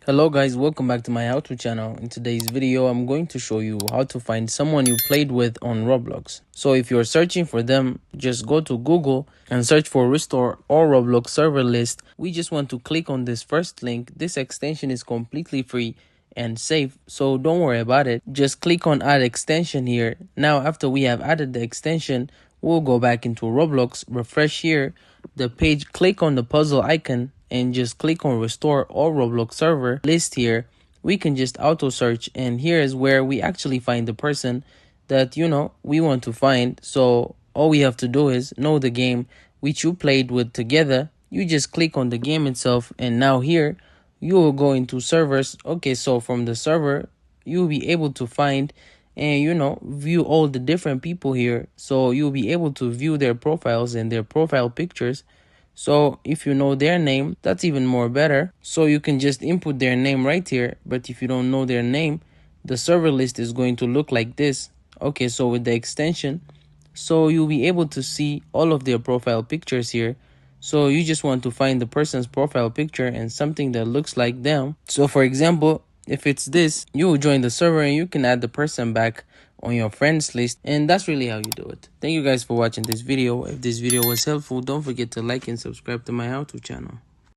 Hello guys, welcome back to my how-to channel. In today's video, I'm going to show you how to find someone you played with on Roblox. So if you're searching for them, just go to Google and search for restore all Roblox server list. We just want to click on this first link. This extension is completely free and safe, so don't worry about it. Just click on add extension here. Now after we have added the extension, we'll go back into Roblox, refresh here the page, click on the puzzle icon and just click on restore all Roblox server list here. We can just auto search, and here is where we actually find the person that we want to find. So all we have to do is know the game which you played with together. You just click on the game itself, and now here you will go into servers. Okay, so from the server you'll be able to find and view all the different people here. So you'll be able to view their profiles and their profile pictures. So if you know their name, that's even more better. So you can just input their name right here. But if you don't know their name, the server list is going to look like this. Okay, so with the extension, so you'll be able to see all of their profile pictures here. So you just want to find the person's profile picture and something that looks like them. So for example, if it's this, you will join the server and you can add the person back on your friends list, and that's really how you do it. Thank you guys for watching this video. If this video was helpful, don't forget to like and subscribe to my how-to channel.